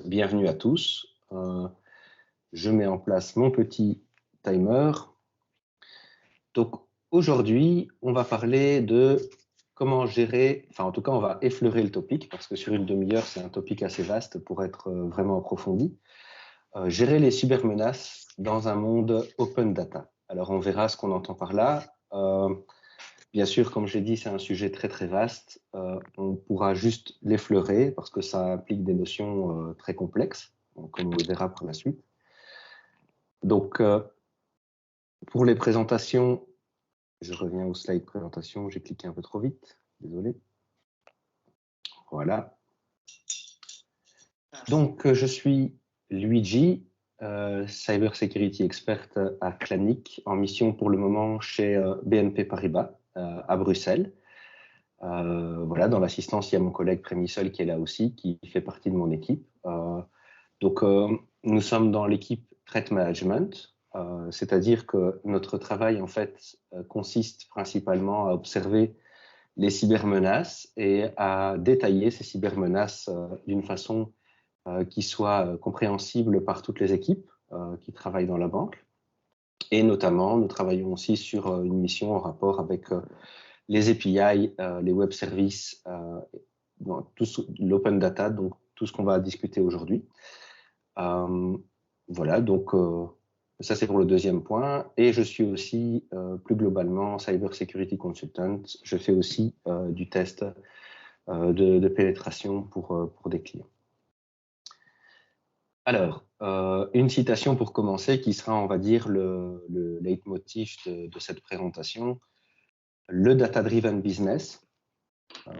Bienvenue à tous. Je mets en place mon petit timer. Donc aujourd'hui, on va parler de comment gérer, enfin en tout cas on va effleurer le topic parce que sur une demi-heure c'est un topic assez vaste pour être vraiment approfondi. Gérer les cybermenaces dans un monde open data. Alors on verra ce qu'on entend par là. Bien sûr, comme j'ai dit, c'est un sujet très très vaste. On pourra juste l'effleurer parce que ça implique des notions très complexes, comme on le verra par la suite. Donc, pour les présentations, je reviens au slide présentation, j'ai cliqué un peu trop vite, désolé. Voilà. Donc, je suis Luigi, Cyber Security Expert à Clanic, en mission pour le moment chez BNP Paribas à Bruxelles. Voilà, dans l'assistance, il y a mon collègue Prémissol qui est là aussi, qui fait partie de mon équipe. Donc, nous sommes dans l'équipe Threat Management, c'est-à-dire que notre travail, en fait, consiste principalement à observer les cybermenaces et à détailler ces cybermenaces d'une façon qui soit compréhensible par toutes les équipes qui travaillent dans la banque. Et notamment, nous travaillons aussi sur une mission en rapport avec les API, les web services, l'open data, donc tout ce qu'on va discuter aujourd'hui. Voilà, donc ça c'est pour le deuxième point. Et je suis aussi plus globalement Cyber Security Consultant. Je fais aussi du test de pénétration pour des clients. Alors, une citation pour commencer qui sera, on va dire, le leitmotiv de cette présentation. Le data-driven business,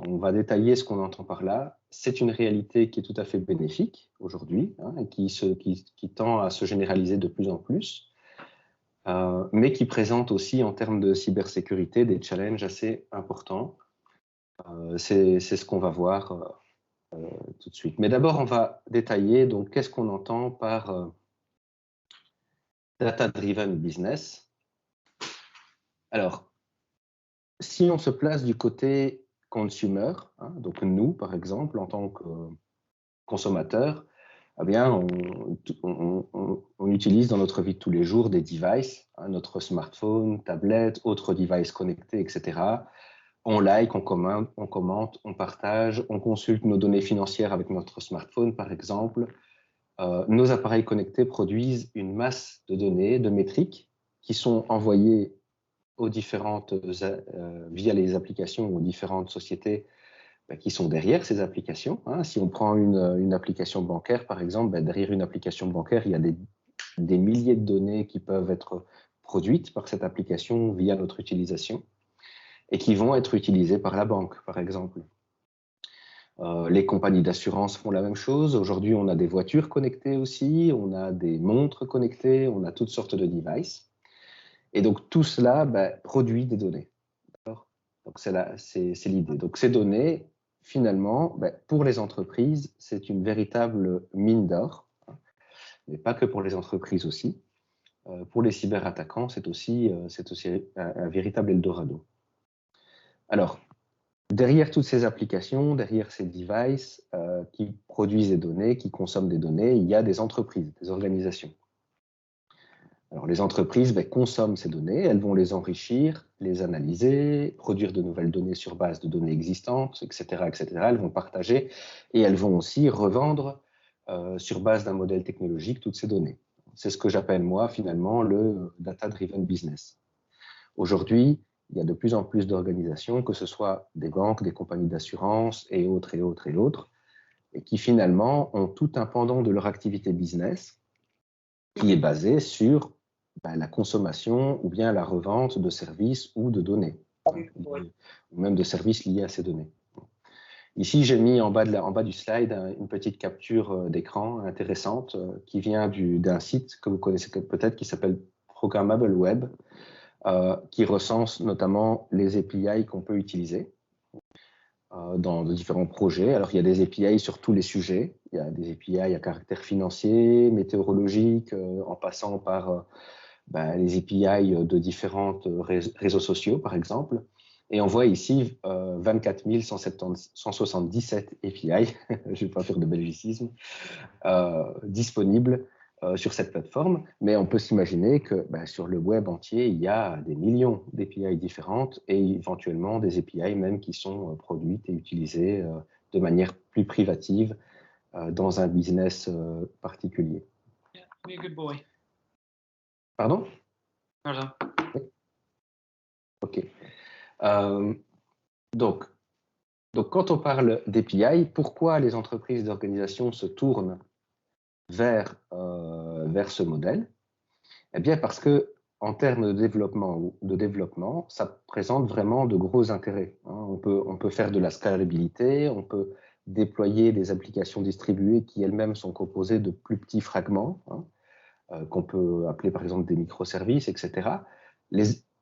on va détailler ce qu'on entend par là. C'est une réalité qui est tout à fait bénéfique aujourd'hui et qui tend à se généraliser de plus en plus, mais qui présente aussi en termes de cybersécurité des challenges assez importants. C'est ce qu'on va voir tout de suite. Mais d'abord, on va détailler donc qu'est-ce qu'on entend par data-driven business. Alors, si on se place du côté consumer, donc nous, par exemple, en tant que consommateurs, eh bien, on utilise dans notre vie de tous les jours des devices, notre smartphone, tablette, autres devices connectés, etc. On like, on commente, on partage, on consulte nos données financières avec notre smartphone, par exemple. Nos appareils connectés produisent une masse de données, de métriques, qui sont envoyées aux différentes, via les applications aux différentes sociétés qui sont derrière ces applications. Si on prend une application bancaire, par exemple, derrière une application bancaire, il y a des milliers de données qui peuvent être produites par cette application via notre utilisation et qui vont être utilisées par la banque, par exemple. Les compagnies d'assurance font la même chose. Aujourd'hui, on a des voitures connectées aussi, on a des montres connectées, on a toutes sortes de devices. Et donc, tout cela produit des données. Donc, c'est l'idée. Donc, ces données, finalement, pour les entreprises, c'est une véritable mine d'or, mais pas que pour les entreprises aussi. Pour les cyberattaquants, c'est aussi un véritable Eldorado. Alors, derrière toutes ces applications, derrière ces devices qui produisent des données, qui consomment des données, il y a des entreprises, des organisations. Alors, les entreprises consomment ces données, elles vont les enrichir, les analyser, produire de nouvelles données sur base de données existantes, etc., etc. Elles vont partager et elles vont aussi revendre sur base d'un modèle technologique toutes ces données. C'est ce que j'appelle, moi, finalement, le data-driven business. Aujourd'hui, il y a de plus en plus d'organisations, que ce soit des banques, des compagnies d'assurance et autres, et autres, et autres, et qui finalement ont tout un pendant de leur activité business qui est basé sur la consommation ou bien la revente de services ou de données, ou même de services liés à ces données. Ici, j'ai mis en bas du slide une petite capture d'écran intéressante qui vient d'un site que vous connaissez peut-être qui s'appelle Programmable Web, qui recense notamment les API qu'on peut utiliser dans de différents projets. Alors, il y a des API sur tous les sujets. Il y a des API à caractère financier, météorologique, en passant par les API de différents réseaux sociaux, par exemple. Et on voit ici 24 177 API, je ne vais pas faire de belgicisme, disponibles sur cette plateforme. Mais on peut s'imaginer que sur le web entier, il y a des millions d'API différentes et éventuellement des API même qui sont produites et utilisées de manière plus privative dans un business particulier. Yeah, be a good boy. Pardon? Voilà. OK. Donc, quand on parle d'API, pourquoi les entreprises d'organisation se tournent vers ce modèle? Eh bien, parce que en termes de développement, ça présente vraiment de gros intérêts. On peut faire de la scalabilité, on peut déployer des applications distribuées qui elles-mêmes sont composées de plus petits fragments, qu'on peut appeler par exemple des microservices, etc.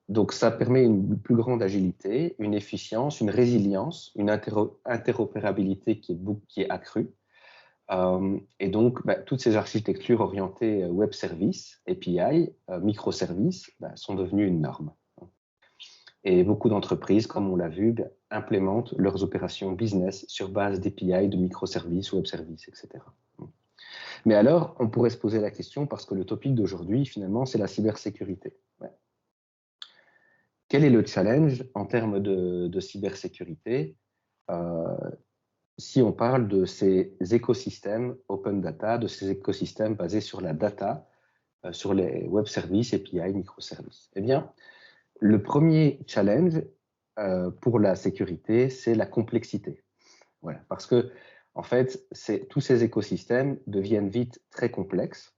Donc, ça permet une plus grande agilité, une efficience, une résilience, une interopérabilité qui est accrue. Et donc, toutes ces architectures orientées web service, API, microservices, sont devenues une norme. Et beaucoup d'entreprises, comme on l'a vu, implémentent leurs opérations business sur base d'API, de microservices, web services, etc. Mais alors, on pourrait se poser la question, parce que le topic d'aujourd'hui, finalement, c'est la cybersécurité. Quel est le challenge en termes de cybersécurité si on parle de ces écosystèmes open data, de ces écosystèmes basés sur la data, sur les web services, API, microservices? Eh bien, le premier challenge pour la sécurité, c'est la complexité. Voilà, parce que, en fait, tous ces écosystèmes deviennent vite très complexes.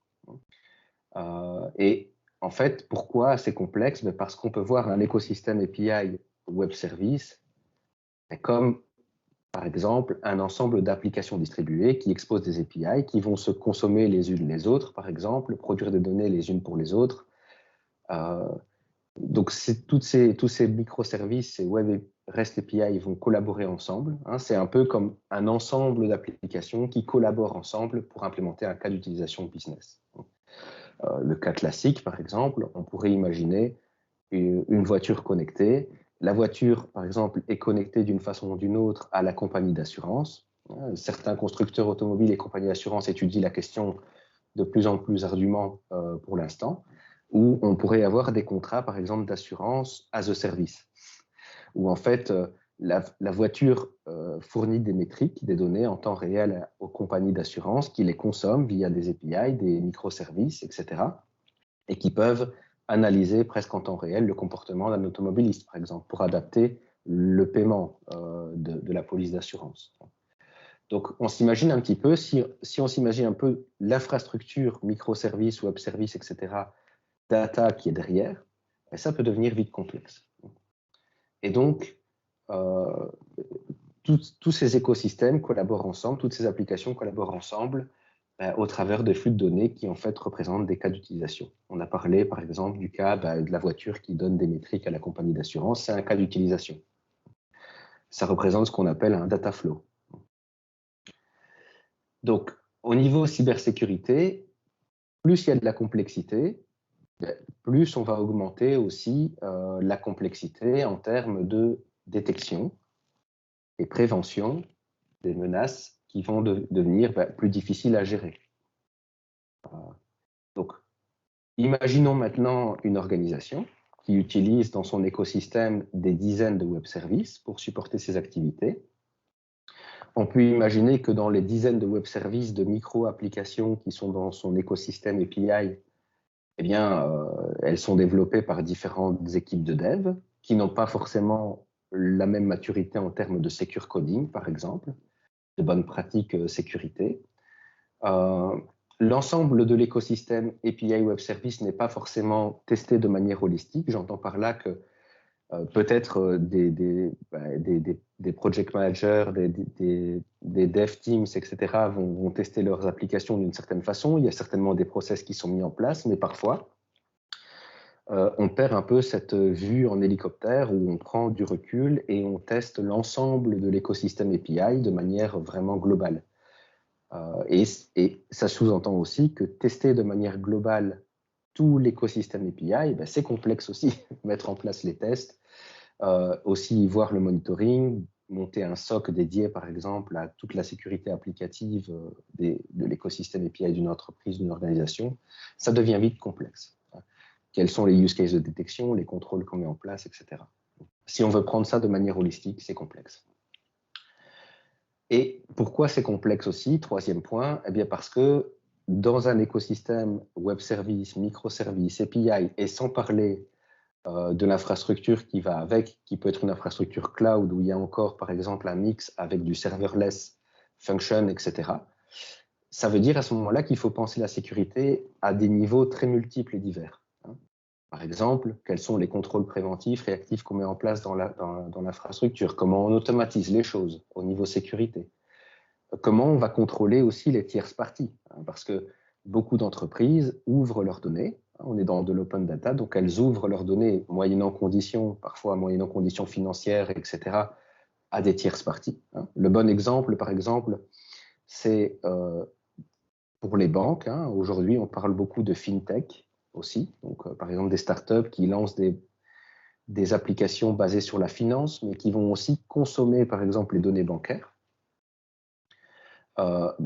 Et en fait, pourquoi c'est complexe? Parce qu'on peut voir un écosystème API web service comme, par exemple, un ensemble d'applications distribuées qui exposent des API qui vont se consommer les unes les autres, par exemple, produire des données les unes pour les autres. Donc, tous ces microservices, ces web REST API vont collaborer ensemble. C'est un peu comme un ensemble d'applications qui collaborent ensemble pour implémenter un cas d'utilisation business. Le cas classique, par exemple, on pourrait imaginer une voiture connectée. La voiture, par exemple, est connectée d'une façon ou d'une autre à la compagnie d'assurance. Certains constructeurs automobiles et compagnies d'assurance étudient la question de plus en plus ardument pour l'instant, où on pourrait avoir des contrats, par exemple, d'assurance as a service, où en fait, la voiture fournit des métriques, des données en temps réel aux compagnies d'assurance qui les consomment via des API, des microservices, etc., et qui peuvent analyser presque en temps réel le comportement d'un automobiliste, par exemple, pour adapter le paiement de la police d'assurance. Donc, on s'imagine un petit peu, si on s'imagine un peu l'infrastructure, microservices, web services, etc., data qui est derrière, ça peut devenir vite complexe. Et donc, tous ces écosystèmes collaborent ensemble, toutes ces applications collaborent ensemble au travers de flux de données qui en fait représentent des cas d'utilisation. On a parlé par exemple du cas de la voiture qui donne des métriques à la compagnie d'assurance, c'est un cas d'utilisation. Ça représente ce qu'on appelle un data flow. Donc, au niveau cybersécurité, plus il y a de la complexité, plus on va augmenter aussi la complexité en termes de détection et prévention des menaces qui vont devenir plus difficiles à gérer. Donc, imaginons maintenant une organisation qui utilise dans son écosystème des dizaines de web services pour supporter ses activités. On peut imaginer que dans les dizaines de web services, de micro-applications qui sont dans son écosystème API, eh bien, elles sont développées par différentes équipes de dev qui n'ont pas forcément la même maturité en termes de secure coding, par exemple, de bonnes pratiques sécurité. L'ensemble de l'écosystème API Web Service n'est pas forcément testé de manière holistique. J'entends par là que peut-être des project managers, des dev teams, etc. vont tester leurs applications d'une certaine façon. Il y a certainement des process qui sont mis en place, mais parfois, on perd un peu cette vue en hélicoptère où on prend du recul et on teste l'ensemble de l'écosystème API de manière vraiment globale. Et ça sous-entend aussi que tester de manière globale tout l'écosystème API, c'est complexe aussi, mettre en place les tests. Aussi voir le monitoring, monter un SOC dédié, par exemple, à toute la sécurité applicative de l'écosystème API d'une entreprise, d'une organisation, ça devient vite complexe. Quels sont les use cases de détection, les contrôles qu'on met en place, etc. Si on veut prendre ça de manière holistique, c'est complexe. Et pourquoi c'est complexe aussi? Troisième point, eh bien parce que dans un écosystème web service, microservice, API, et sans parler de l'infrastructure qui va avec, qui peut être une infrastructure cloud où il y a encore, par exemple, un mix avec du serverless, function, etc. Ça veut dire à ce moment-là qu'il faut penser la sécurité à des niveaux très multiples et divers. Par exemple, quels sont les contrôles préventifs, réactifs qu'on met en place dans l'infrastructure? Comment on automatise les choses au niveau sécurité? Comment on va contrôler aussi les tierces parties? Parce que beaucoup d'entreprises ouvrent leurs données. On est dans de l'open data, donc elles ouvrent leurs données moyennant conditions, parfois moyennant conditions financières, etc., à des tierces parties. Le bon exemple, par exemple, c'est pour les banques. Aujourd'hui, on parle beaucoup de fintech aussi. Donc, par exemple, des startups qui lancent des applications basées sur la finance, mais qui vont aussi consommer, par exemple, les données bancaires.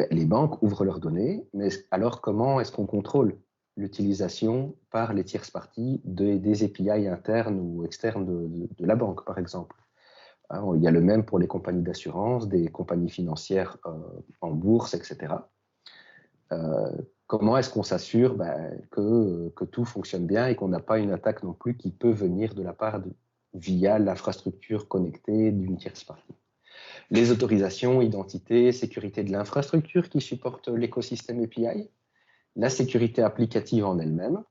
Les banques ouvrent leurs données, mais alors comment est-ce qu'on contrôle l'utilisation par les tierces parties des API internes ou externes de la banque, par exemple? Il y a le même pour les compagnies d'assurance, des compagnies financières en bourse, etc. Comment est-ce qu'on s'assure que tout fonctionne bien et qu'on n'a pas une attaque non plus qui peut venir de la part via l'infrastructure connectée d'une tierce partie? Les autorisations, identité, sécurité de l'infrastructure qui supporte l'écosystème API, la sécurité applicative en elle-même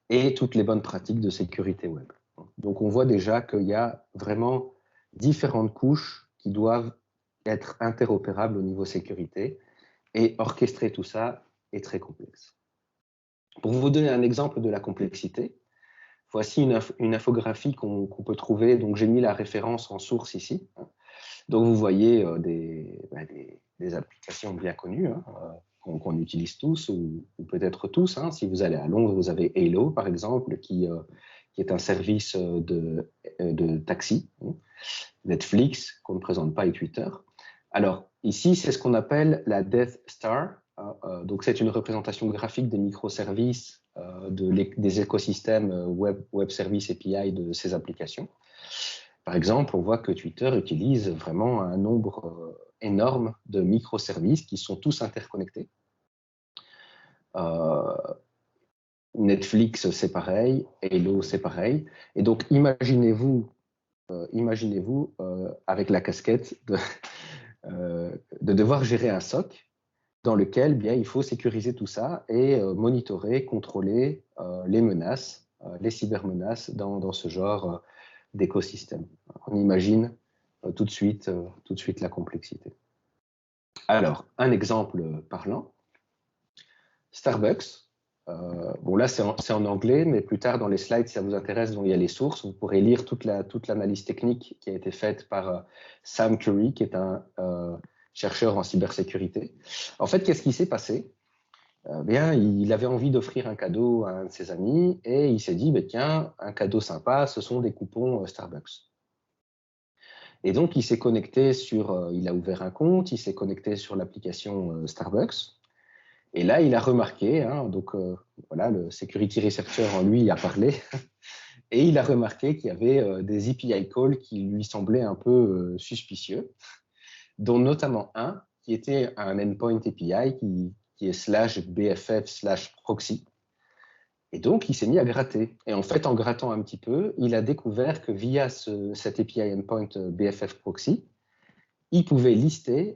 et toutes les bonnes pratiques de sécurité web. Donc on voit déjà qu'il y a vraiment différentes couches qui doivent être interopérables au niveau sécurité et orchestrer tout ça est très complexe. Pour vous donner un exemple de la complexité, voici une infographie qu'on peut trouver. Donc j'ai mis la référence en source ici. Donc vous voyez des applications bien connues qu'on utilise tous ou peut-être tous. Si vous allez à Londres, vous avez Halo par exemple qui est un service de taxi. Netflix qu'on ne présente pas et Twitter. Alors ici c'est ce qu'on appelle la Death Star. Donc c'est une représentation graphique des microservices des écosystèmes web service API de ces applications. Par exemple, on voit que Twitter utilise vraiment un nombre énorme de microservices qui sont tous interconnectés. Netflix, c'est pareil. Halo, c'est pareil. Et donc, imaginez-vous avec la casquette de devoir gérer un SOC dans lequel bien, il faut sécuriser tout ça et monitorer, contrôler les menaces, les cybermenaces dans ce genre d'écosystème. On imagine tout de suite la complexité. Alors, un exemple parlant, Starbucks. Bon, là, c'est en anglais, mais plus tard, dans les slides, si ça vous intéresse, donc, il y a les sources. Vous pourrez lire toute l'analyse technique qui a été faite par Sam Curry, qui est un chercheur en cybersécurité. En fait, qu'est-ce qui s'est passé? Bien, il avait envie d'offrir un cadeau à un de ses amis et il s'est dit, tiens, un cadeau sympa, ce sont des coupons Starbucks. Et donc, il s'est connecté il a ouvert un compte, il s'est connecté sur l'application Starbucks. Et là, il a remarqué, voilà, le security researcher en lui a parlé, et il a remarqué qu'il y avait des API calls qui lui semblaient un peu suspicieux, dont notamment un qui était un endpoint API qui est /BFF/proxy. Et donc, il s'est mis à gratter. Et en fait, en grattant un petit peu, il a découvert que via cet API endpoint BFF proxy, il pouvait lister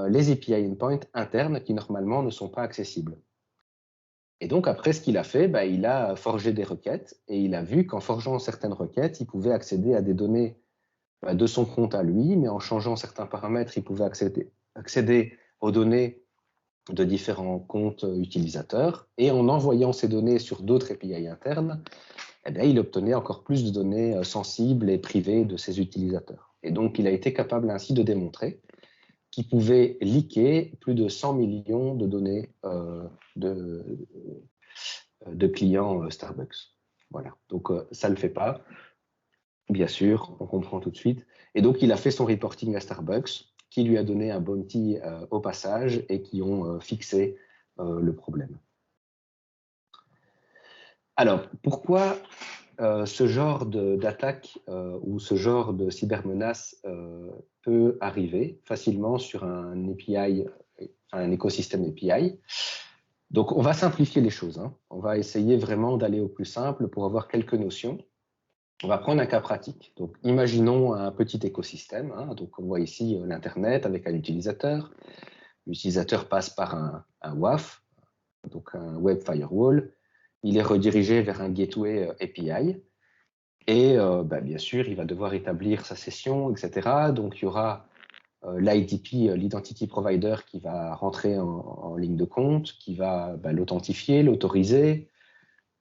les API endpoints internes qui normalement ne sont pas accessibles. Et donc, après, ce qu'il a fait, il a forgé des requêtes et il a vu qu'en forgeant certaines requêtes, il pouvait accéder à des données de son compte à lui, mais en changeant certains paramètres, il pouvait accéder aux données de différents comptes utilisateurs, et en envoyant ces données sur d'autres API internes, il obtenait encore plus de données sensibles et privées de ses utilisateurs. Et donc, il a été capable ainsi de démontrer qu'il pouvait leaker plus de 100 millions de données de clients Starbucks. Voilà, donc ça ne le fait pas. Bien sûr, on comprend tout de suite. Et donc, il a fait son reporting à Starbucks, qui lui a donné un bounty au passage et qui ont fixé le problème. Alors, pourquoi ce genre d'attaque ou ce genre de cybermenace peut arriver facilement sur un API, un écosystème API? Donc, on va simplifier les choses. Hein. On va essayer vraiment d'aller au plus simple pour avoir quelques notions. On va prendre un cas pratique. Donc, imaginons un petit écosystème. Hein. Donc, on voit ici l'Internet avec un utilisateur. L'utilisateur passe par un WAF, donc un Web Firewall. Il est redirigé vers un gateway API. Et bien sûr, il va devoir établir sa session, etc. Donc, il y aura l'IDP, l'Identity Provider, qui va rentrer en ligne de compte, qui va l'authentifier, l'autoriser,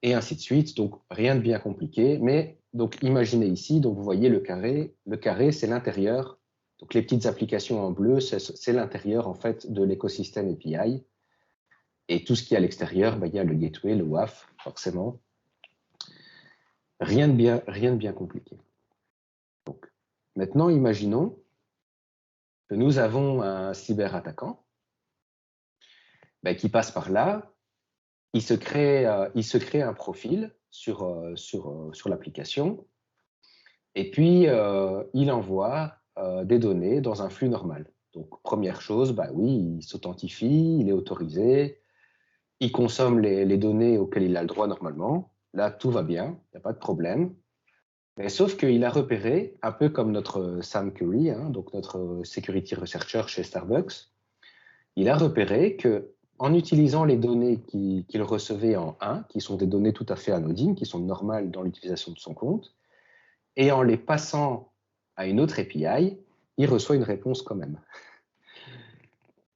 et ainsi de suite. Donc, rien de bien compliqué. Mais donc, imaginez ici, donc vous voyez le carré. Le carré, c'est l'intérieur. Donc, les petites applications en bleu, c'est l'intérieur en fait de l'écosystème API. Et tout ce qui est à l'extérieur, il y a le gateway, le WAF, forcément. Rien de bien compliqué. Donc, maintenant, imaginons que nous avons un cyberattaquant qui passe par là. Il se crée un profil sur l'application. Et puis, il envoie des données dans un flux normal. Donc, première chose, oui, il s'authentifie, il est autorisé, il consomme les données auxquelles il a le droit normalement. Là, tout va bien, il n'y a pas de problème. Mais sauf qu'il a repéré, un peu comme notre Sam Curry, hein, donc notre security researcher chez Starbucks, il a repéré que en utilisant les données qu'il recevait en 1, qui sont des données tout à fait anodines, qui sont normales dans l'utilisation de son compte, et en les passant à une autre API, il reçoit une réponse quand même.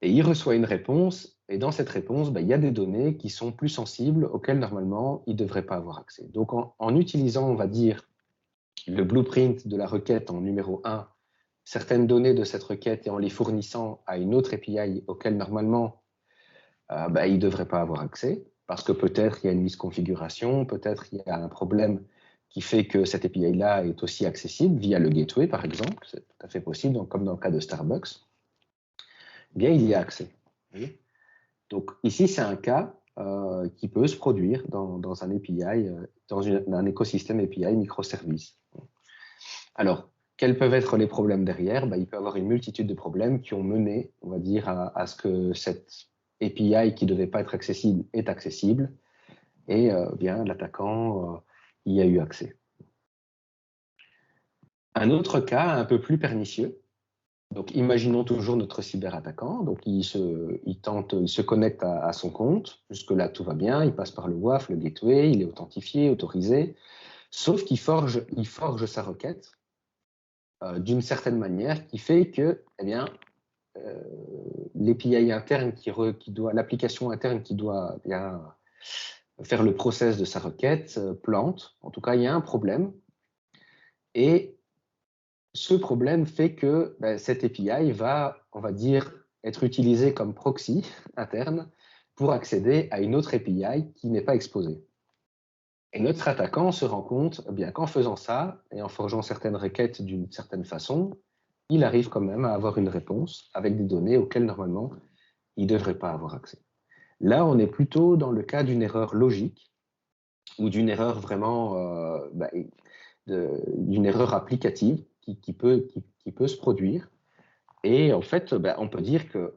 Et il reçoit une réponse, et dans cette réponse, il y a des données qui sont plus sensibles, auxquelles normalement, il ne devrait pas avoir accès. Donc en utilisant, on va dire, le blueprint de la requête en numéro 1, certaines données de cette requête, et en les fournissant à une autre API auquel normalement, il ne devrait pas avoir accès, parce que peut-être il y a une misconfiguration, peut-être il y a un problème qui fait que cette API-là est aussi accessible via le gateway, par exemple, c'est tout à fait possible, donc, comme dans le cas de Starbucks, bien il y a accès. Donc ici, c'est un cas qui peut se produire dans un API, dans un écosystème API microservice. Alors, quels peuvent être les problèmes derrière? Il peut y avoir une multitude de problèmes qui ont mené, on va dire, à ce que cette API qui ne devait pas être accessible est accessible, et bien l'attaquant y a eu accès. Un autre cas un peu plus pernicieux, donc imaginons toujours notre cyberattaquant, donc il se connecte à son compte, jusque-là tout va bien, il passe par le WAF, le gateway, il est authentifié, autorisé, sauf qu'il forge sa requête d'une certaine manière qui fait que, l'API interne l'application interne qui doit faire le process de sa requête plante. En tout cas, il y a un problème. Et ce problème fait que cette API va, on va dire, être utilisée comme proxy interne pour accéder à une autre API qui n'est pas exposée. Et notre attaquant se rend compte qu'en faisant ça et en forgeant certaines requêtes d'une certaine façon, il arrive quand même à avoir une réponse avec des données auxquelles normalement il ne devrait pas avoir accès. Là, on est plutôt dans le cas d'une erreur logique ou d'une erreur vraiment, d'une erreur applicative qui peut se produire. Et en fait, on peut dire que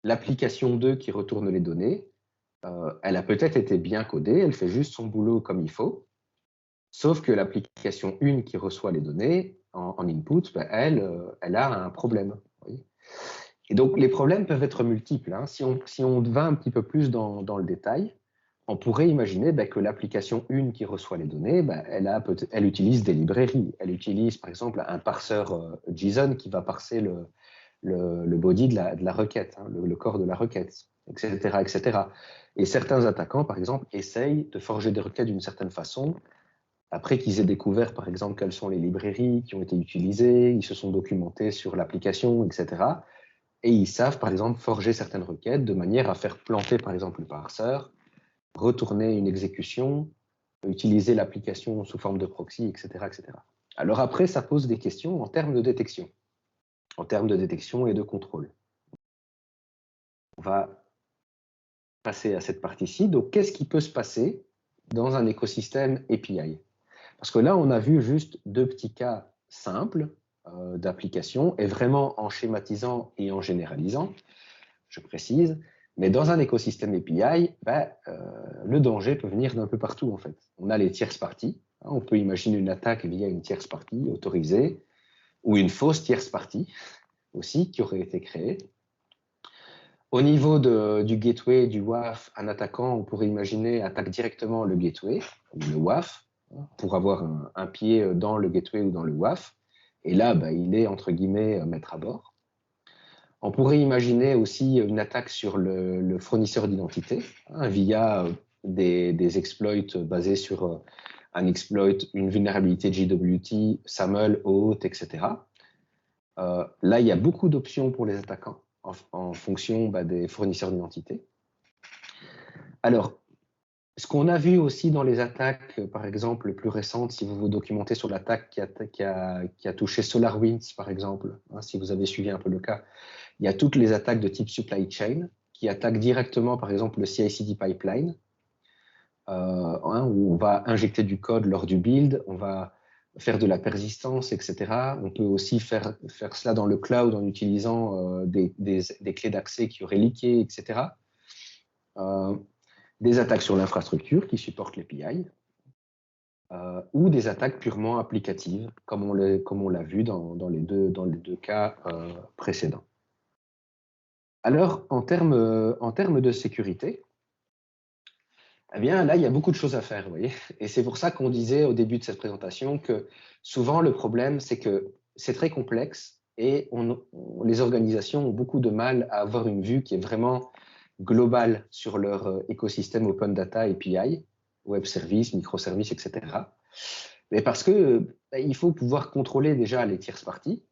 l'application 2 qui retourne les données, elle a peut-être été bien codée, elle fait juste son boulot comme il faut, sauf que l'application 1 qui reçoit les données en input, elle a un problème. Oui. Et donc, les problèmes peuvent être multiples. Hein. Si on va un petit peu plus dans le détail, on pourrait imaginer que l'application 1 qui reçoit les données, elle utilise des librairies. Elle utilise, par exemple, un parseur JSON qui va parser le body de la requête, hein, le corps de la requête, etc., etc. Et certains attaquants, par exemple, essayent de forger des requêtes d'une certaine façon, après qu'ils aient découvert, par exemple, quelles sont les librairies qui ont été utilisées, ils se sont documentés sur l'application, etc., et ils savent, par exemple, forger certaines requêtes de manière à faire planter, par exemple, le parseur, retourner une exécution, utiliser l'application sous forme de proxy, etc., etc. Alors après, ça pose des questions en termes de détection et de contrôle. On va passer à cette partie-ci. Donc, qu'est-ce qui peut se passer dans un écosystème API? Parce que là, on a vu juste deux petits cas simples d'application, et vraiment en schématisant et en généralisant, je précise. Mais dans un écosystème API, le danger peut venir d'un peu partout, en fait. On a les tierces parties. On peut imaginer une attaque via une tierce partie autorisée, ou une fausse tierce partie aussi qui aurait été créée. Au niveau du gateway, du WAF, un attaquant, on pourrait imaginer attaque directement le gateway, le WAF, pour avoir un pied dans le gateway ou dans le WAF. Et là, il est, entre guillemets, maître à bord. On pourrait imaginer aussi une attaque sur le fournisseur d'identité, via des exploits basés sur un exploit, une vulnérabilité JWT, SAML, OAuth, etc. Là, il y a beaucoup d'options pour les attaquants en fonction des fournisseurs d'identité. Alors, ce qu'on a vu aussi dans les attaques, par exemple, les plus récentes, si vous vous documentez sur l'attaque qui a touché SolarWinds, par exemple, si vous avez suivi un peu le cas, il y a toutes les attaques de type supply chain qui attaquent directement, par exemple, le CI/CD pipeline, où on va injecter du code lors du build, on va faire de la persistance, etc. On peut aussi faire cela dans le cloud en utilisant des clés d'accès qui auraient leaké, etc. Des attaques sur l'infrastructure qui supportent l'API, ou des attaques purement applicatives, comme on l'a vu dans les deux cas précédents. Alors, en termes de sécurité, eh bien, là, il y a beaucoup de choses à faire, vous voyez. Et c'est pour ça qu'on disait au début de cette présentation que souvent, le problème, c'est que c'est très complexe et les organisations ont beaucoup de mal à avoir une vue qui est vraiment globale sur leur écosystème Open Data API, web services, microservices, etc. Mais parce que il faut pouvoir contrôler déjà les tierces parties,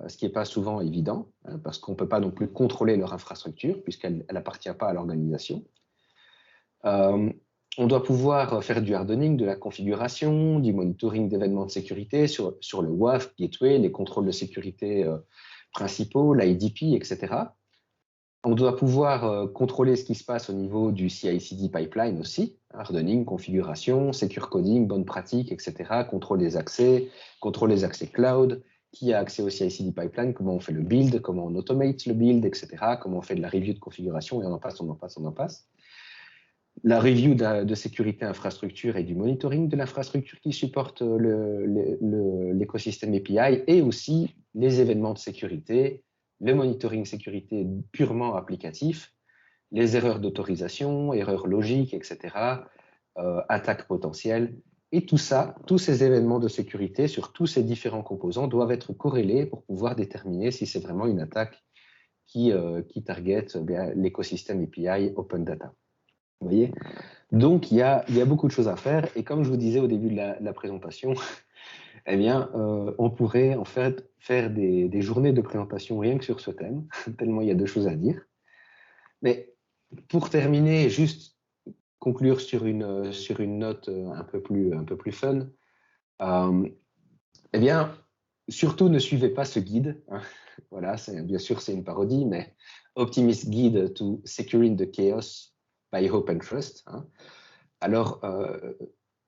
ce qui n'est pas souvent évident, parce qu'on ne peut pas non plus contrôler leur infrastructure, puisqu'elle n'appartient pas à l'organisation. On doit pouvoir faire du hardening, de la configuration, du monitoring d'événements de sécurité sur le WAF, gateway, les contrôles de sécurité principaux, l'IDP, etc. On doit pouvoir contrôler ce qui se passe au niveau du CI/CD pipeline aussi, hardening, configuration, secure coding, bonnes pratiques, etc. Contrôle des accès cloud, qui a accès au CI/CD pipeline, comment on fait le build, comment on automate le build, etc. Comment on fait de la review de configuration, et on en passe. La review de sécurité infrastructure et du monitoring de l'infrastructure qui supporte l'écosystème API, et aussi les événements de sécurité, le monitoring sécurité purement applicatif, les erreurs d'autorisation, erreurs logiques, etc., attaques potentielles. Et tout ça, tous ces événements de sécurité sur tous ces différents composants doivent être corrélés pour pouvoir déterminer si c'est vraiment une attaque qui target l'écosystème API Open Data. Vous voyez? Donc, il y a beaucoup de choses à faire. Et comme je vous disais au début de la présentation, eh bien, on pourrait en fait faire des journées de présentation rien que sur ce thème, tellement il y a de choses à dire. Mais pour terminer, juste conclure sur une note un peu plus fun, eh bien, surtout ne suivez pas ce guide. Voilà, bien sûr, c'est une parodie, mais Optimist Guide to Securing the Chaos by Hope and Trust. Alors,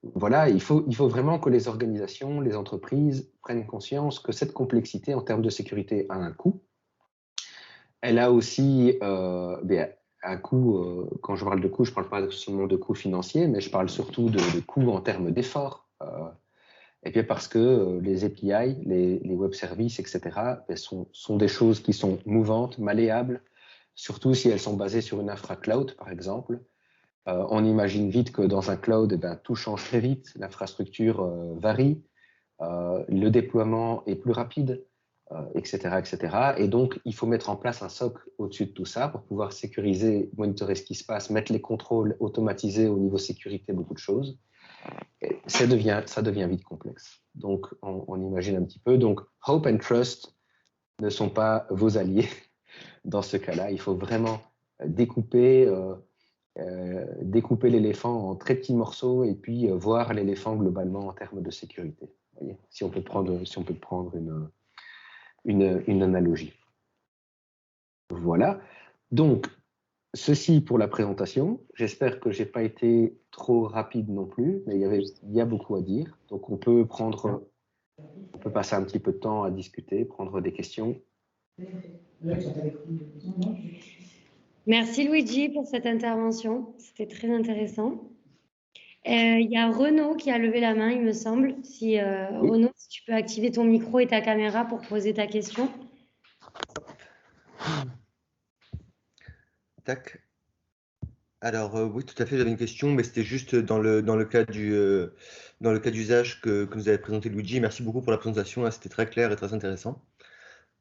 voilà, il faut vraiment que les organisations, les entreprises prennent conscience que cette complexité en termes de sécurité a un coût. Elle a aussi un coût, quand je parle de coût, je ne parle pas seulement de coût financier, mais je parle surtout de coût en termes d'efforts. Et puis parce que les API, les web services, etc., sont des choses qui sont mouvantes, malléables, surtout si elles sont basées sur une infra cloud, par exemple. On imagine vite que dans un cloud, tout change très vite, l'infrastructure varie, le déploiement est plus rapide, etc., etc. Et donc, il faut mettre en place un socle au-dessus de tout ça pour pouvoir sécuriser, monitorer ce qui se passe, mettre les contrôles, automatiser au niveau sécurité beaucoup de choses. Et ça devient vite complexe. Donc, on imagine un petit peu. Donc, Hope and Trust ne sont pas vos alliés dans ce cas-là. Il faut vraiment découper l'éléphant en très petits morceaux et puis voir l'éléphant globalement en termes de sécurité. voyez, si on peut prendre une analogie. Voilà. Donc, ceci pour la présentation. J'espère que je n'ai pas été trop rapide non plus, mais il y a beaucoup à dire. Donc, on peut passer un petit peu de temps à discuter, prendre des questions. Merci Luigi pour cette intervention. C'était très intéressant. Il y a Renaud qui a levé la main, il me semble. Oui. Renaud, si tu peux activer ton micro et ta caméra pour poser ta question. Tac. Alors oui, tout à fait, j'avais une question, mais c'était juste dans le cas d'usage que nous avez présenté Luigi. Merci beaucoup pour la présentation, là, c'était très clair et très intéressant.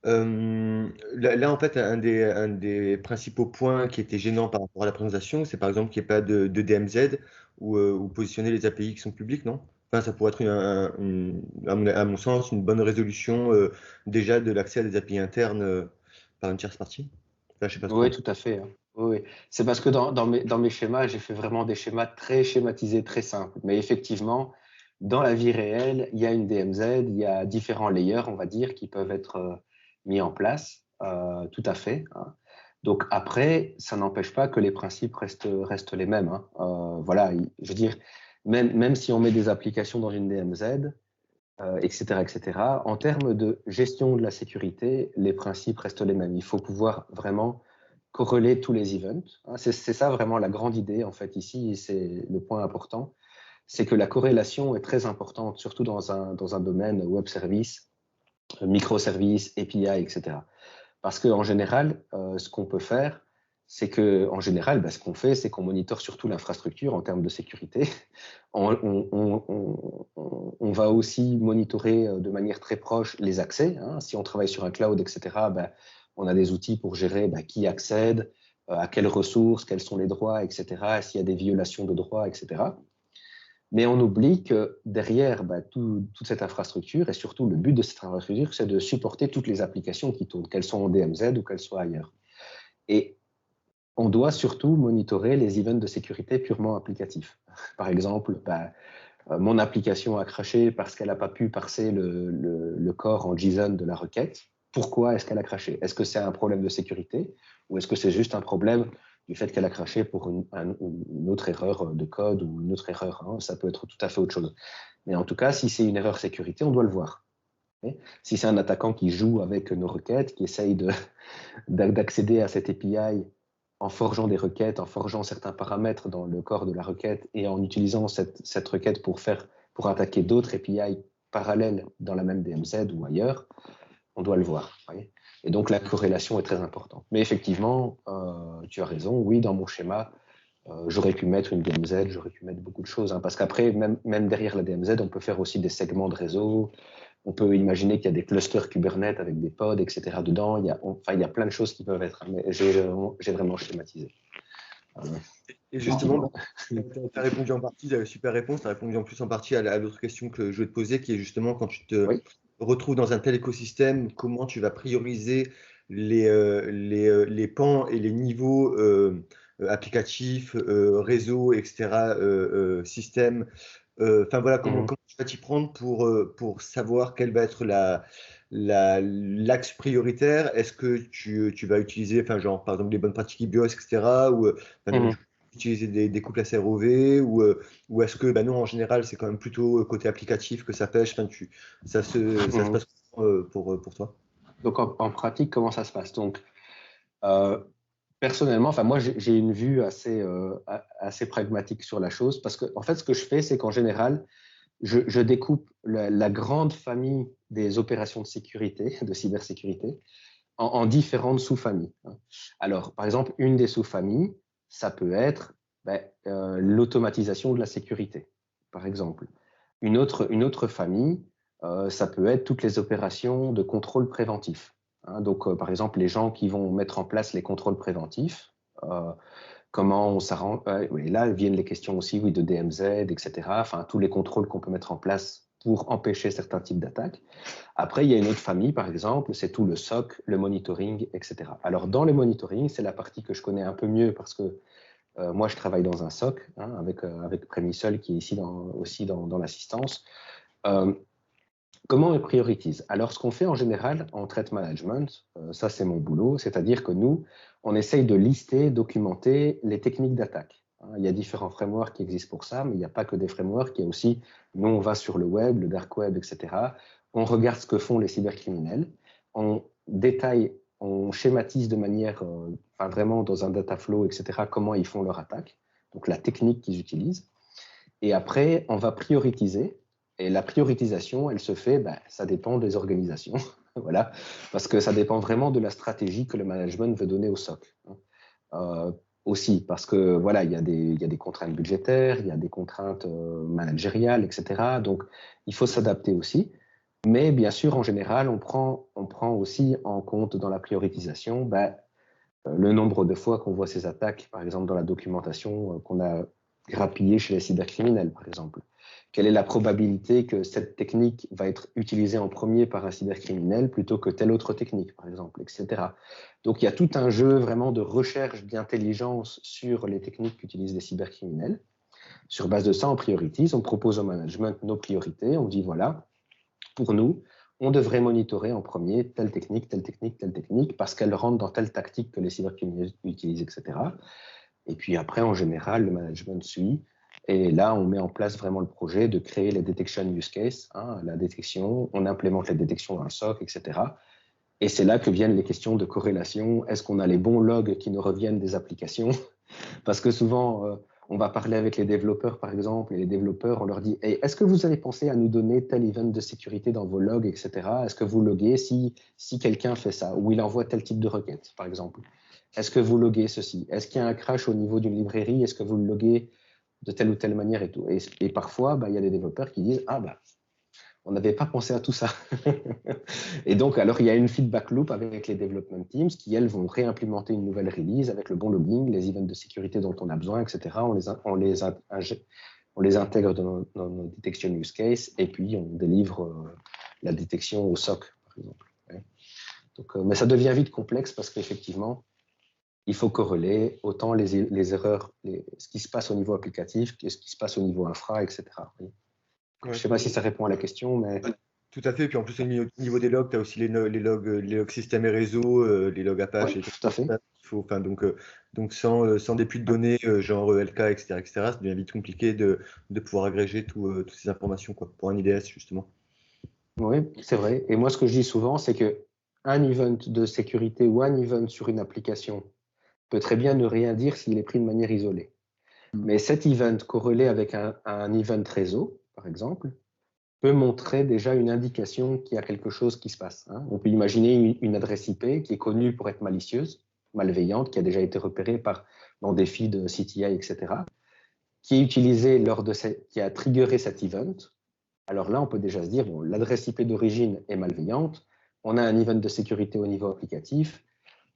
Là, en fait, un des principaux points qui était gênant par rapport à la présentation, c'est par exemple qu'il n'y ait pas de DMZ ou positionner les API qui sont publics, non? Enfin, ça pourrait être, à mon sens, une bonne résolution déjà de l'accès à des API internes par une tierce partie. Enfin, je sais pas Oui, tout à fait. Hein. Oui. C'est parce que dans mes schémas, j'ai fait vraiment des schémas très schématisés, très simples. Mais effectivement, dans la vie réelle, il y a une DMZ, il y a différents layers, on va dire, qui peuvent être mis en place, tout à fait. Hein. Donc après, ça n'empêche pas que les principes restent les mêmes. Hein. Voilà, je veux dire, même si on met des applications dans une DMZ, etc., etc., en termes de gestion de la sécurité, les principes restent les mêmes. Il faut pouvoir vraiment corréler tous les events. Hein. C'est ça vraiment la grande idée, en fait, ici, et c'est le point important, c'est que la corrélation est très importante, surtout dans un domaine web service, microservices, API, etc. Parce qu'en général, ce qu'on peut faire, c'est que, en général, ce qu'on fait, c'est qu'on monitore surtout l'infrastructure en termes de sécurité. On va aussi monitorer de manière très proche les accès. Hein. Si on travaille sur un cloud, etc., on a des outils pour gérer qui accède, à quelles ressources, quels sont les droits, etc., s'il y a des violations de droits, etc. Mais on oublie que derrière toute cette infrastructure, et surtout le but de cette infrastructure, c'est de supporter toutes les applications qui tournent, qu'elles soient en DMZ ou qu'elles soient ailleurs. Et on doit surtout monitorer les events de sécurité purement applicatifs. Par exemple, mon application a craché parce qu'elle n'a pas pu parser le corps en JSON de la requête. Pourquoi est-ce qu'elle a craché? Est-ce que c'est un problème de sécurité ou est-ce que c'est juste un problème du fait qu'elle a craché pour une autre erreur de code ou une autre erreur? Hein? Ça peut être tout à fait autre chose. Mais en tout cas, si c'est une erreur sécurité, on doit le voir. Si c'est un attaquant qui joue avec nos requêtes, qui essaye d'accéder à cette API en forgeant des requêtes, en forgeant certains paramètres dans le corps de la requête et en utilisant cette requête pour attaquer d'autres API parallèles dans la même DMZ ou ailleurs, on doit le voir. Voyez. Et donc, la corrélation est très importante. Mais effectivement, tu as raison, oui, dans mon schéma, j'aurais pu mettre une DMZ, j'aurais pu mettre beaucoup de choses. Hein, parce qu'après, même derrière la DMZ, on peut faire aussi des segments de réseau. On peut imaginer qu'il y a des clusters Kubernetes avec des pods, etc. dedans. Il y a plein de choses qui peuvent être. Mais j'ai vraiment schématisé. Et justement, tu as répondu en partie, super réponse, tu as répondu en plus en partie à l'autre question que je voulais te poser, qui est justement quand tu te retrouves dans un tel écosystème, comment tu vas prioriser les pans et les niveaux applicatifs, réseau, etc., système. Enfin voilà, comment tu vas t'y prendre pour savoir quelle va être l'axe prioritaire? Est-ce que tu vas utiliser, enfin genre par exemple les bonnes pratiques BIOS, etc., ou utiliser des couples SROV, ou est-ce que non, en général c'est quand même plutôt côté applicatif que ça pêche? Enfin, ça se passe pour toi? Donc en pratique, comment ça se passe? Donc personnellement, moi j'ai une vue assez pragmatique sur la chose, parce que en fait ce que je fais, c'est qu'en général je découpe la grande famille des opérations de sécurité, de cybersécurité, en différentes sous-familles. Alors, par exemple, une des sous-familles, ça peut être l'automatisation de la sécurité, par exemple. Une autre famille, ça peut être toutes les opérations de contrôle préventif. Hein, donc, par exemple, les gens qui vont mettre en place les contrôles préventifs, comment on s'arrange. Là viennent les questions aussi de DMZ, etc. Enfin, tous les contrôles qu'on peut mettre en place pour empêcher certains types d'attaques. Après, il y a une autre famille, par exemple, c'est tout le SOC, le monitoring, etc. Alors, dans le monitoring, c'est la partie que je connais un peu mieux parce que moi, je travaille dans un SOC avec Prémisol qui est ici aussi dans l'assistance. comment on priorise? Alors, ce qu'on fait en général en threat management, ça c'est mon boulot, c'est-à-dire que nous, on essaye de lister, documenter les techniques d'attaque. Il y a différents frameworks qui existent pour ça, mais il n'y a pas que des frameworks, il y a aussi, nous on va sur le web, le dark web, etc. On regarde ce que font les cybercriminels, on détaille, on schématise de manière, vraiment dans un data flow, etc., comment ils font leur attaque, donc la technique qu'ils utilisent. Et après, on va prioriser. Et la prioritisation, elle se fait, ça dépend des organisations, voilà, parce que ça dépend vraiment de la stratégie que le management veut donner au SOC. Aussi, parce que voilà, il y a des contraintes budgétaires, il y a des contraintes managériales, etc. Donc, il faut s'adapter aussi. Mais bien sûr, en général, on prend aussi en compte dans la prioritisation le nombre de fois qu'on voit ces attaques, par exemple dans la documentation qu'on a grappillée chez les cybercriminels, par exemple. Quelle est la probabilité que cette technique va être utilisée en premier par un cybercriminel plutôt que telle autre technique, par exemple, etc. Donc, il y a tout un jeu vraiment de recherche d'intelligence sur les techniques qu'utilisent les cybercriminels. Sur base de ça, on priorise, on propose au management nos priorités, on dit voilà, pour nous, on devrait monitorer en premier telle technique, parce qu'elle rentre dans telle tactique que les cybercriminels utilisent, etc. Et puis après, en général, le management suit. Et là, on met en place vraiment le projet de créer les detection use case, la détection, on implémente les détections dans le SOC, etc. Et c'est là que viennent les questions de corrélation. Est-ce qu'on a les bons logs qui nous reviennent des applications? Parce que souvent, on va parler avec les développeurs, par exemple, et les développeurs, on leur dit hey, est-ce que vous avez pensé à nous donner tel event de sécurité dans vos logs, etc. Est-ce que vous loguez si quelqu'un fait ça, ou il envoie tel type de requête, par exemple? Est-ce que vous loguez ceci? Est-ce qu'il y a un crash au niveau d'une librairie? Est-ce que vous le loguez de telle ou telle manière et tout? Et parfois, il y a des développeurs qui disent on n'avait pas pensé à tout ça. Et donc, alors, il y a une feedback loop avec les development teams qui, elles, vont réimplémenter une nouvelle release avec le bon logging, les events de sécurité dont on a besoin, etc. On les intègre dans nos detection use case et puis on délivre la détection au SOC, par exemple. Donc, mais ça devient vite complexe parce qu'effectivement, il faut corréler autant les erreurs, ce qui se passe au niveau applicatif que ce qui se passe au niveau infra, etc. Oui. Je ne sais pas si ça répond à la question, mais… Tout à fait. Puis en plus, au niveau des logs, tu as aussi les logs système et réseau, les logs Apache. Oui, tout à fait. Donc sans dépôt de données, genre LK, etc., ça devient vite compliqué de pouvoir agréger toutes ces informations pour un IDS, justement. Oui, c'est vrai. Et moi, ce que je dis souvent, c'est qu'un event de sécurité ou un event sur une application peut très bien ne rien dire s'il est pris de manière isolée. Mais cet event corrélé avec un event réseau, par exemple, peut montrer déjà une indication qu'il y a quelque chose qui se passe. On peut imaginer une adresse IP qui est connue pour être malicieuse, malveillante, qui a déjà été repérée dans des feeds CTI, etc., qui est utilisée qui a triggeré cet event. Alors là, on peut déjà se dire, l'adresse IP d'origine est malveillante, on a un event de sécurité au niveau applicatif,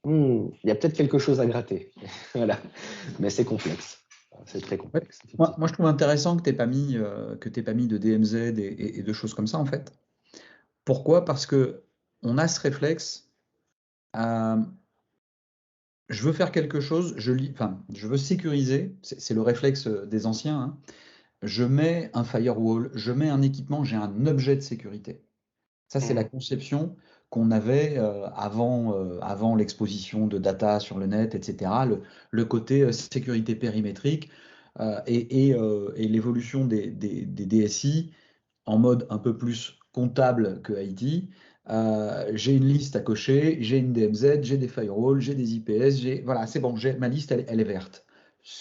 il y a peut-être quelque chose à gratter. Voilà. Mais c'est complexe. C'est très complexe. Moi, je trouve intéressant que tu n'aies pas mis de DMZ et de choses comme ça, en fait. Pourquoi? Parce qu'on a ce réflexe je veux faire quelque chose, je veux sécuriser, c'est le réflexe des anciens. Je mets un firewall, je mets un équipement, j'ai un objet de sécurité. Ça, c'est la conception qu'on avait avant l'exposition de data sur le net, etc. Le côté sécurité périmétrique et l'évolution des DSI en mode un peu plus comptable que IT. J'ai une liste à cocher, j'ai une DMZ, j'ai des firewalls, j'ai des IPS, voilà, c'est bon, ma liste, elle est verte.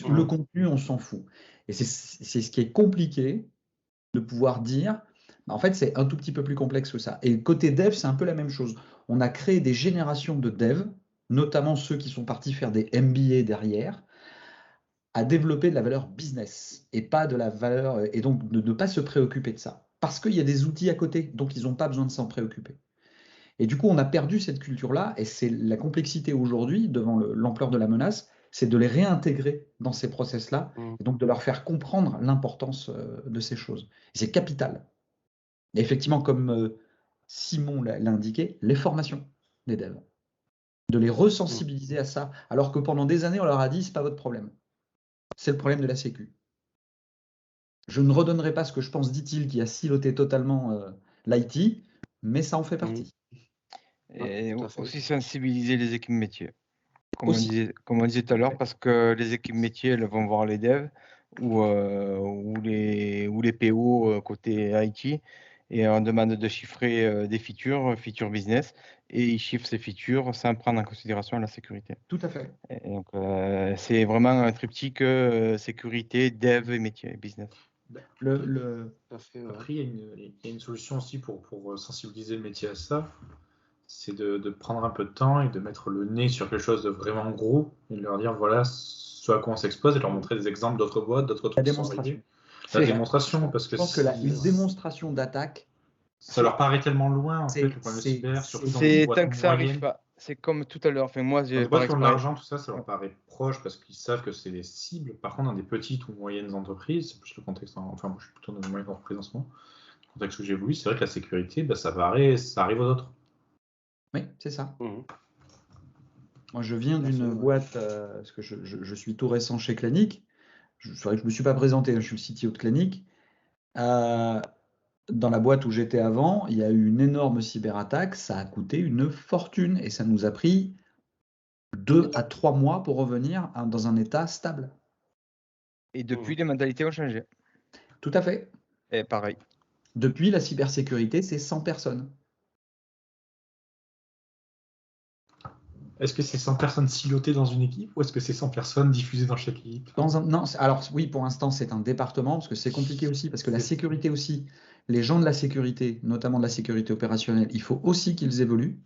Le contenu, on s'en fout. Et c'est ce qui est compliqué de pouvoir dire, en fait, c'est un tout petit peu plus complexe que ça. Et côté dev, c'est un peu la même chose. On a créé des générations de devs, notamment ceux qui sont partis faire des MBA derrière, à développer de la valeur business et pas de la valeur, et donc de ne pas se préoccuper de ça. Parce qu'il y a des outils à côté, donc ils n'ont pas besoin de s'en préoccuper. Et du coup, on a perdu cette culture-là, et c'est la complexité aujourd'hui, devant l'ampleur de la menace, c'est de les réintégrer dans ces process-là, et donc de leur faire comprendre l'importance de ces choses. Et c'est capital. Et effectivement, comme Simon l'a indiqué, les formations des devs, de les resensibiliser à ça, alors que pendant des années, on leur a dit, c'est pas votre problème. C'est le problème de la sécu. Je ne redonnerai pas ce que je pense, dit-il, qui a siloté totalement l'IT, mais ça en fait partie. Et tout à fait. aussi sensibiliser les équipes métiers. Comme Aussi. on disait tout à l'heure, parce que les équipes métiers, elles vont voir les devs ou les PO côté IT et on demande de chiffrer des features business, et ils chiffrent ces features sans prendre en considération la sécurité. Tout à fait. Et donc, c'est vraiment un triptyque sécurité, dev et métier, business. Tout à fait, ouais. Après, il y a une solution aussi pour sensibiliser le métier à ça, c'est de prendre un peu de temps et de mettre le nez sur quelque chose de vraiment gros et de leur dire voilà ce à quoi on s'expose et de leur montrer des exemples d'autres boîtes, d'autres trucs. La démonstration. La démonstration, parce que Je pense que une démonstration d'attaque, ça leur paraît tellement loin en C'est- fait le problème de c'est- cyber, surtout dans C'est une boîte tant que ça moyenne. arrive pas. C'est comme tout à l'heure. Enfin, moi, Dans j'ai des par boîtes qui ont de expérience. l'argent, tout ça, ça leur paraît proche parce qu'ils savent que c'est des cibles. Par contre, dans des petites ou moyennes entreprises, c'est plus le contexte. Enfin, moi, je suis plutôt dans une moyenne entreprise en ce moment. Le contexte que j'ai voulu, c'est vrai que la sécurité, bah, ça arrive aux autres. oui, c'est ça. Mhm. Moi, je viens Tout à fait, d'une ouais. boîte, parce que je suis tout récent chez Clanic. C'est vrai que je ne me suis pas présenté, je suis le CTO de Clanic. Dans la boîte où j'étais avant, il y a eu une énorme cyberattaque, ça a coûté une fortune et ça nous a pris 2 à 3 mois pour revenir dans un état stable. Et depuis, les mentalités ont changé. Tout à fait. Et pareil. Depuis, la cybersécurité, c'est 100 personnes. Est-ce que c'est 100 personnes silotées dans une équipe ou est-ce que c'est 100 personnes diffusées dans chaque équipe? Non, alors oui, pour l'instant, c'est un département, parce que c'est compliqué aussi, parce que la sécurité aussi, les gens de la sécurité, notamment de la sécurité opérationnelle, il faut aussi qu'ils évoluent.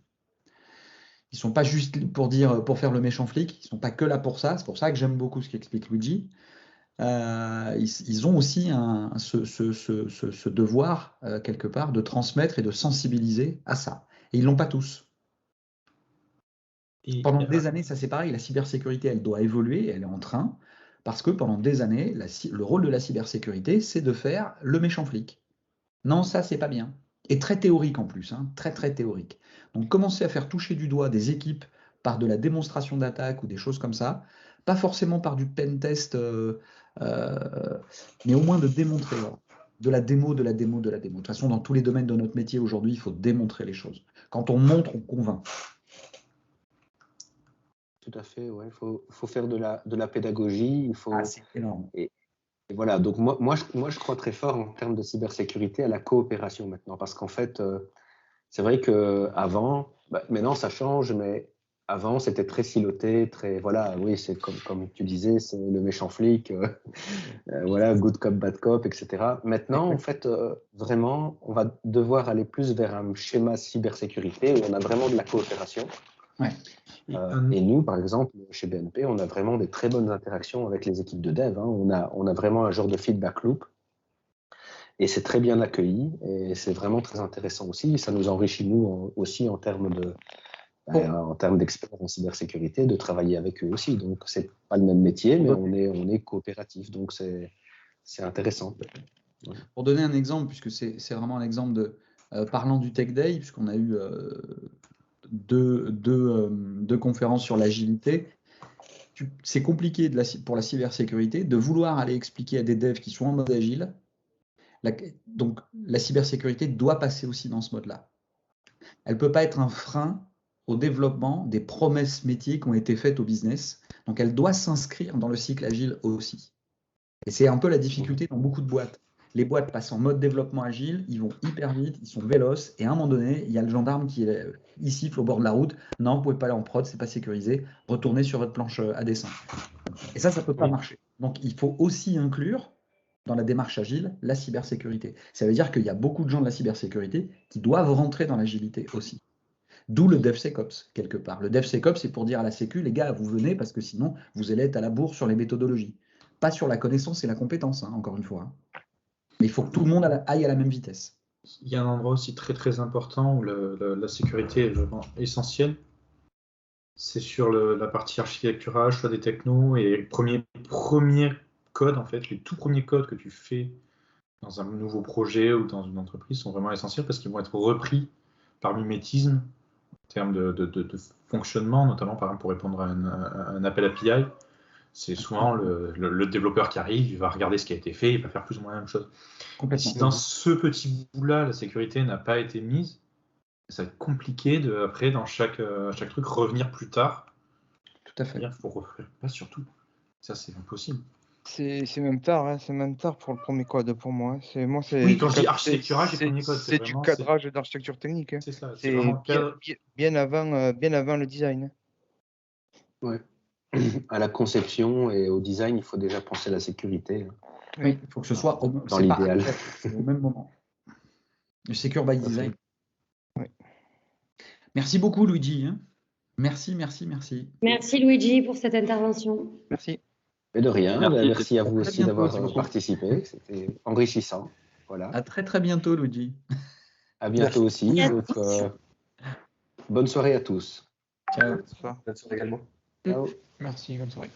Ils ne sont pas juste pour faire le méchant flic, ils ne sont pas que là pour ça. C'est pour ça que j'aime beaucoup ce qu'explique Luigi. Ils ont aussi ce devoir, quelque part, de transmettre et de sensibiliser à ça. Et ils ne l'ont pas tous. Pendant des années, ça c'est pareil, la cybersécurité, elle doit évoluer, elle est en train, parce que pendant des années, le rôle de la cybersécurité, c'est de faire le méchant flic. Non, ça, c'est pas bien. Et très théorique en plus, hein, très très théorique. Donc commencer à faire toucher du doigt des équipes par de la démonstration d'attaque ou des choses comme ça, pas forcément par du pen test, mais au moins de démontrer, voilà. De la démo. De toute façon, dans tous les domaines de notre métier aujourd'hui, il faut démontrer les choses. Quand on montre, on convainc. Tout à fait, ouais. Il faut faire de la pédagogie. Il faut... c'est énorme. Et voilà, donc moi, je crois très fort en termes de cybersécurité à la coopération maintenant, parce qu'en fait, c'est vrai qu'avant, maintenant ça change, mais avant c'était très siloté, très, voilà, oui, c'est comme tu disais, c'est le méchant flic, voilà, good cop, bad cop, etc. Maintenant, en fait, vraiment, on va devoir aller plus vers un schéma cybersécurité où on a vraiment de la coopération. Ouais. Et nous, par exemple, chez BNP, on a vraiment des très bonnes interactions avec les équipes de dev. Hein. On a vraiment un genre de feedback loop. Et c'est très bien accueilli. Et c'est vraiment très intéressant aussi. Ça nous enrichit, nous, aussi, en termes d'experts en cybersécurité, de travailler avec eux aussi. Donc, c'est pas le même métier, mais on est coopératif. Donc, c'est intéressant. Ouais. Pour donner un exemple, puisque c'est vraiment un exemple de parlant du Tech Day, puisqu'on a eu deux conférences sur l'agilité. C'est compliqué pour la cybersécurité de vouloir aller expliquer à des devs qui sont en mode agile. Donc, la cybersécurité doit passer aussi dans ce mode-là. Elle ne peut pas être un frein au développement des promesses métiers qui ont été faites au business. Donc, elle doit s'inscrire dans le cycle agile aussi. Et c'est un peu la difficulté dans beaucoup de boîtes. Les boîtes passent en mode développement agile, ils vont hyper vite, ils sont véloces, et à un moment donné, il y a le gendarme qui est siffle au bord de la route. Non, vous ne pouvez pas aller en prod, c'est pas sécurisé. Retournez sur votre planche à dessin. Et ça ne peut pas marcher. Donc, il faut aussi inclure dans la démarche agile la cybersécurité. Ça veut dire qu'il y a beaucoup de gens de la cybersécurité qui doivent rentrer dans l'agilité aussi. D'où le DevSecOps, quelque part. Le DevSecOps, c'est pour dire à la sécu, les gars, vous venez parce que sinon, vous allez être à la bourre sur les méthodologies. Pas sur la connaissance et la compétence, hein, encore une fois. Hein. Mais il faut que tout le monde aille à la même vitesse. Il y a un endroit aussi très très important où la sécurité est vraiment essentielle. C'est sur la partie architecturale, choix des technos et premier code, en fait, les tout premiers codes que tu fais dans un nouveau projet ou dans une entreprise sont vraiment essentiels parce qu'ils vont être repris par mimétisme en termes de fonctionnement, notamment par exemple pour répondre à un appel API. C'est souvent le développeur qui arrive, il va regarder ce qui a été fait, il va faire plus ou moins la même chose. Et si dans ce petit bout-là, la sécurité n'a pas été mise, ça va être compliqué après, dans chaque truc, revenir plus tard. Tout à fait. Il faut refaire pas sur tout. Ça, c'est impossible. C'est même tard, hein, c'est même tard pour le premier code pour moi. Oui, quand je dis architecturage et premier code, c'est du cadrage d'architecture technique. Hein. C'est ça, c'est bien avant le design. Ouais. À la conception et au design, il faut déjà penser à la sécurité. Oui, il faut que ce soit dans l'idéal. Au même moment. Le Secure by Design. Oui. Merci beaucoup, Luigi. Merci. Merci, Luigi, pour cette intervention. Merci. Et de rien. Merci à vous aussi d'avoir bientôt. participé. C'était enrichissant. Voilà. À très bientôt, Luigi. À bientôt aussi. Donc, bonne soirée à tous. Ciao. Bonne soirée également. Ciao. Merci, bonne soirée.